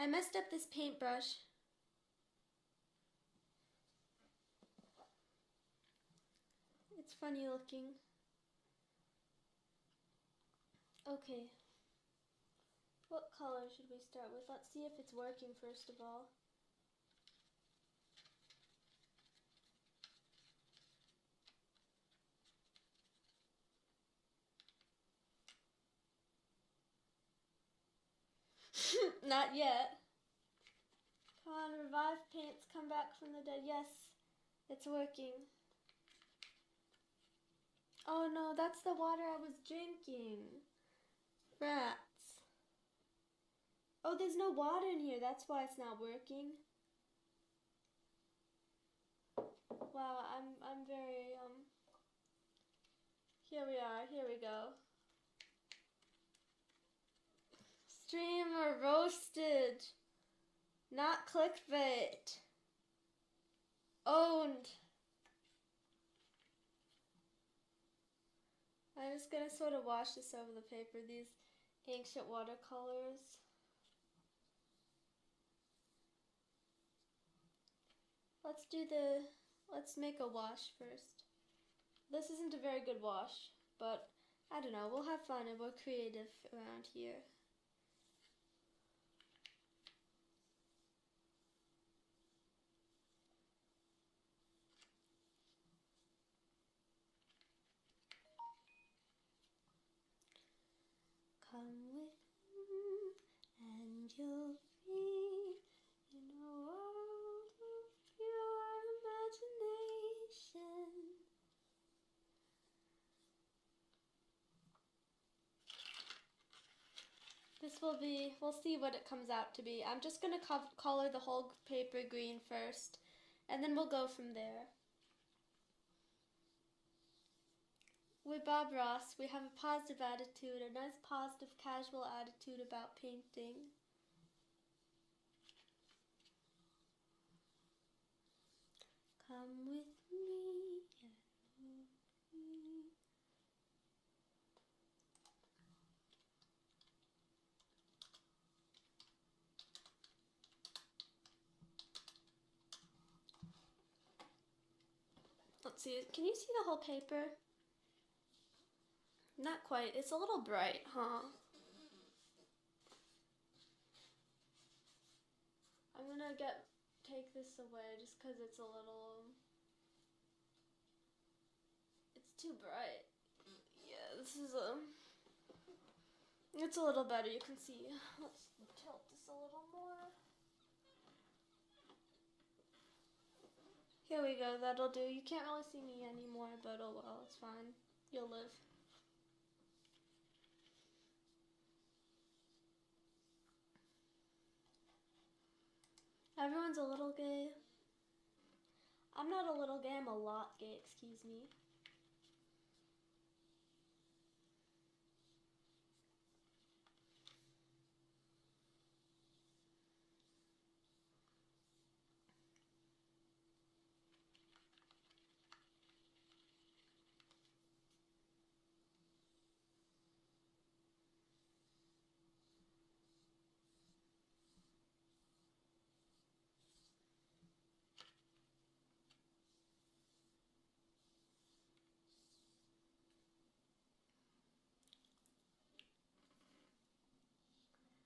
I messed up this paintbrush. It's funny looking. Okay. What color should we start with? Let's see if it's working first of all. Not yet. Come on, revive paints, come back from the dead. Yes, it's working. Oh no, that's the water I was drinking. Rats. Oh, there's no water in here. That's why it's not working. Wow, I'm very here we are. Here we go. Streamer roasted. Not clickbait. Owned. I'm just gonna sort of wash this over the paper, these ancient watercolors. Let's make a wash first. This isn't a very good wash, but I don't know, we'll have fun and we're creative around here. Come with me and you'll be in a world of pure imagination. We'll see what it comes out to be. I'm just going to color the whole paper green first, and then we'll go from there. With Bob Ross, we have a positive attitude, a nice positive casual attitude about painting. Come with me. Let's see, can you see the whole paper? Not quite, it's a little bright, huh? I'm gonna take this away just because it's a little, it's too bright. Yeah, it's a little better, you can see. Let's tilt this a little more. Here we go, that'll do. You can't really see me anymore, but oh well, it's fine. You'll live. Everyone's a little gay. I'm not a little gay, I'm a lot gay, excuse me.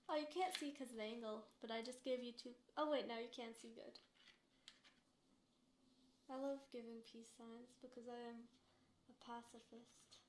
Oh, you can't see because of the angle, but I just gave you two. Oh wait, now you can see good. I love giving peace signs because I am a pacifist.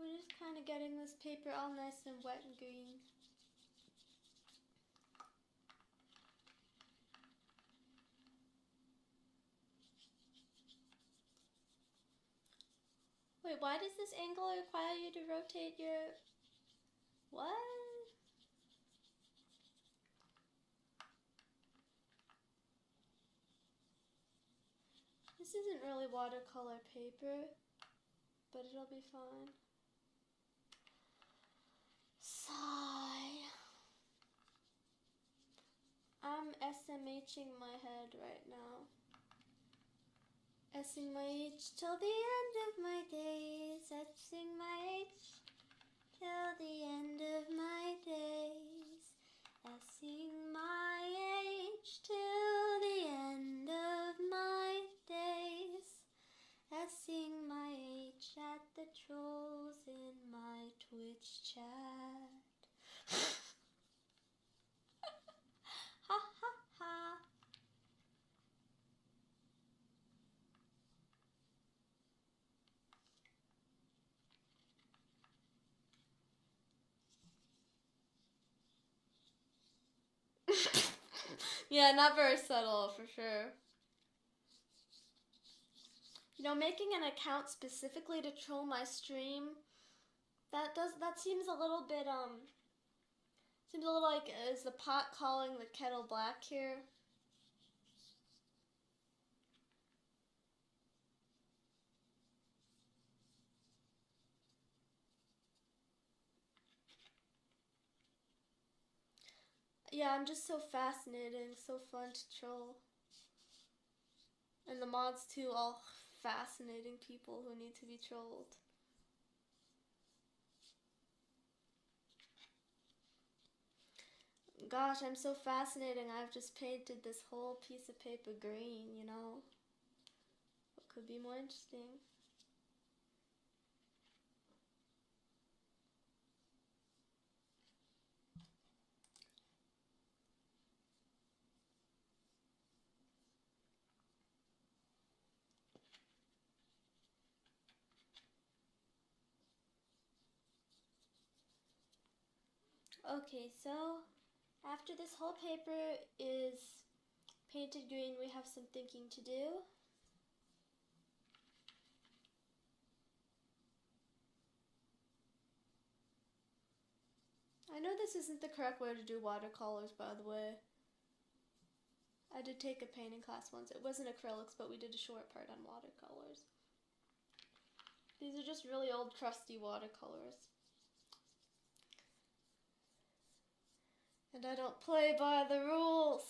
We're just kind of getting this paper all nice and wet and green. Wait, why does this angle require you to rotate your... What? This isn't really watercolor paper, but it'll be fine. I'm SMHing my head right now. Sing my H till the end of my days. Sing my H till the end of my days. Sing my H till the end of my days. Sing my H at the trolls in my Twitch chat. Ha ha ha. Yeah, not very subtle for sure. You know, making an account specifically to troll my stream, that seems a little bit seems a little like, is the pot calling the kettle black here? Yeah, I'm just so fascinating, so fun to troll. And the mods too, all fascinating people who need to be trolled. Gosh, I'm so fascinating. I've just painted this whole piece of paper green, you know? What could be more interesting? Okay, so after this whole paper is painted green, we have some thinking to do. I know this isn't the correct way to do watercolors, by the way. I did take a painting class once. It wasn't acrylics, but we did a short part on watercolors. These are just really old, crusty watercolors. And I don't play by the rules.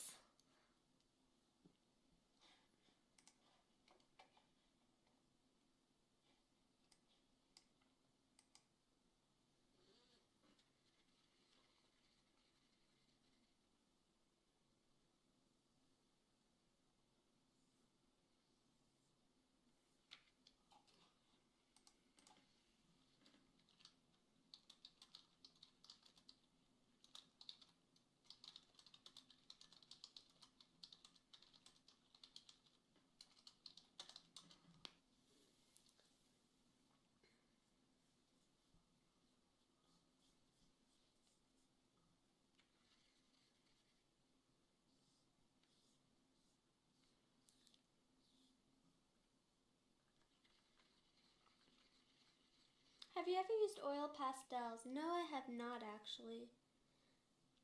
Have you ever used oil pastels? No, I have not actually.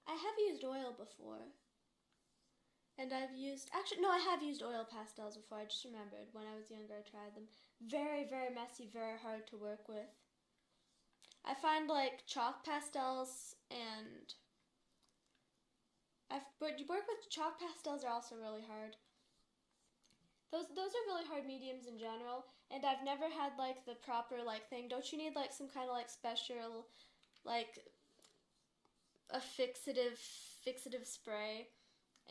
I have used oil before. And I've used, actually, no, I have used oil pastels before. I just remembered when I was younger I tried them. Very, very messy, very hard to work with. I find like chalk pastels and but you work with chalk pastels are also really hard. Those are really hard mediums in general, and I've never had like the proper like thing. Don't you need like some kind of like special like a fixative spray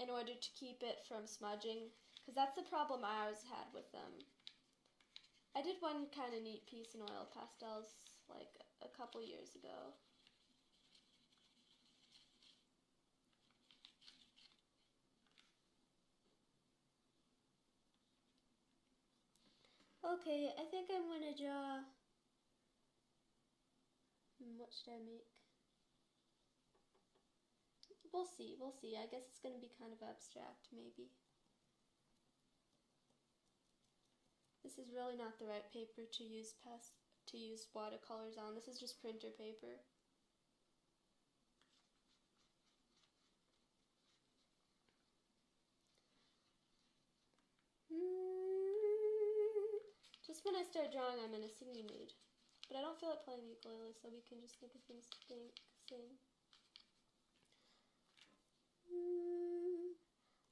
in order to keep it from smudging? Because that's the problem I always had with them. I did one kind of neat piece in oil pastels like a couple years ago. Okay, I think I'm gonna draw. What should I make? We'll see, we'll see. I guess it's gonna be kind of abstract, maybe. This is really not the right paper to use watercolors on. This is just printer paper. Just when I start drawing, I'm in a singing mood. But I don't feel like playing the ukulele, so we can just think of things to sing.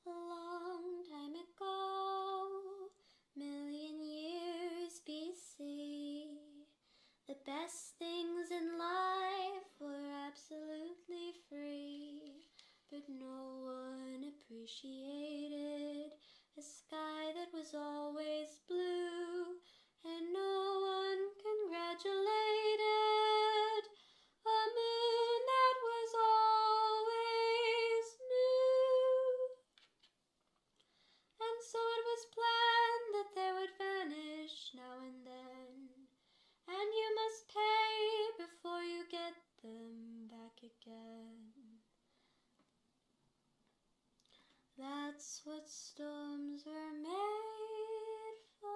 A long time ago, million years BC, the best things in life were absolutely free, but no one appreciated a sky that was always blue, and no one congratulated a moon that was always new. And so it was planned that they would vanish now and then, and you must pay before you get them back again. That's what storms were made for.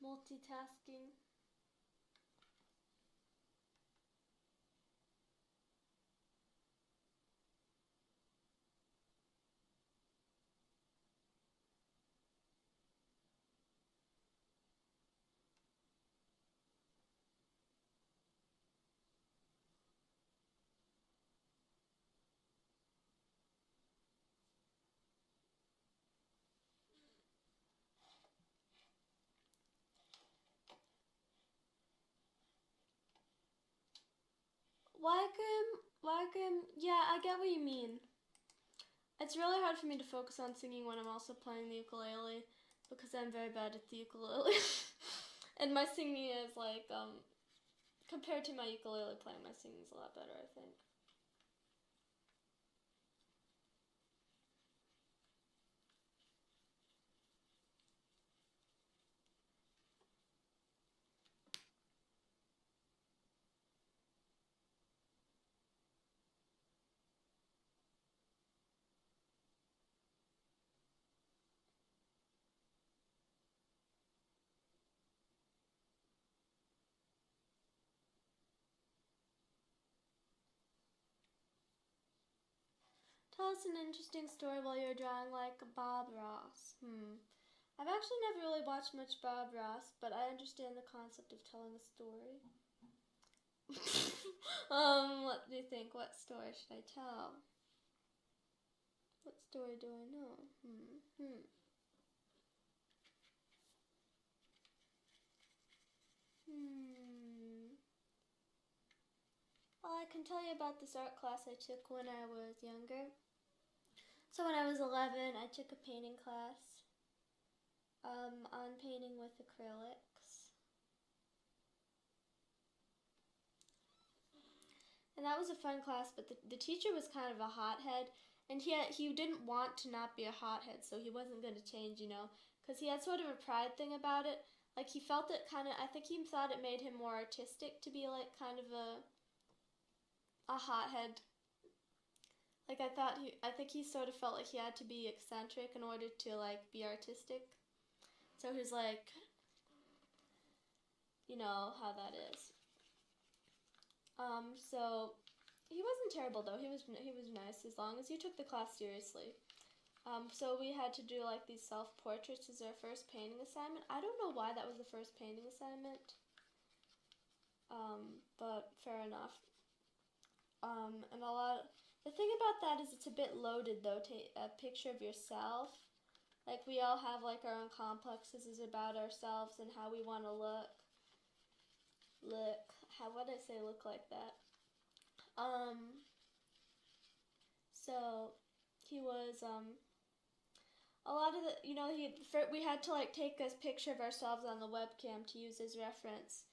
Multitasking. Why Grim? Yeah, I get what you mean. It's really hard for me to focus on singing when I'm also playing the ukulele because I'm very bad at the ukulele. And my singing is like, compared to my ukulele playing, my singing is a lot better, I think. Tell us an interesting story while you're drawing like Bob Ross. I've actually never really watched much Bob Ross, but I understand the concept of telling a story. What do you think? What story should I tell? What story do I know? Well, I can tell you about this art class I took when I was younger. So when I was 11, I took a painting class on painting with acrylics. And that was a fun class, but the teacher was kind of a hothead, and he didn't want to not be a hothead, so he wasn't going to change, because he had sort of a pride thing about it. Like, he felt it I think he thought it made him more artistic to be, like, kind of a hothead. Like, I think he sort of felt like he had to be eccentric in order to, like, be artistic. So he's like, you know how that is. So he wasn't terrible though. He was nice as long as you took the class seriously. So we had to do like these self-portraits as our first painting assignment. I don't know why that was the first painting assignment. But fair enough. And the thing about that is it's a bit loaded though, a picture of yourself. Like we all have like our own complexes about ourselves and how we want to look. What did I say look like that? So he was, a lot of we had to like take a picture of ourselves on the webcam to use as reference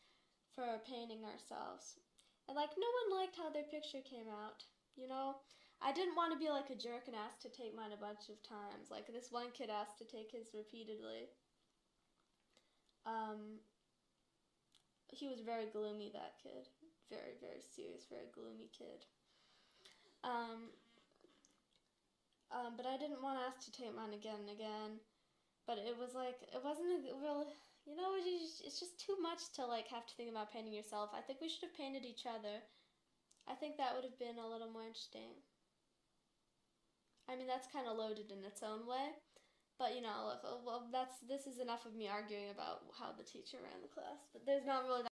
for painting ourselves. And like no one liked how their picture came out, I didn't want to be like a jerk and ask to take mine a bunch of times. Like this one kid asked to take his repeatedly. He was very gloomy, that kid. Very, very serious, very gloomy kid. But I didn't want to ask to take mine again and again. But it was like, it wasn't a real You know, it's just too much to like have to think about painting yourself. I think we should have painted each other. I think that would have been a little more interesting. I mean, that's kind of loaded in its own way. But you know, look, well, this is enough of me arguing about how the teacher ran the class. But there's not really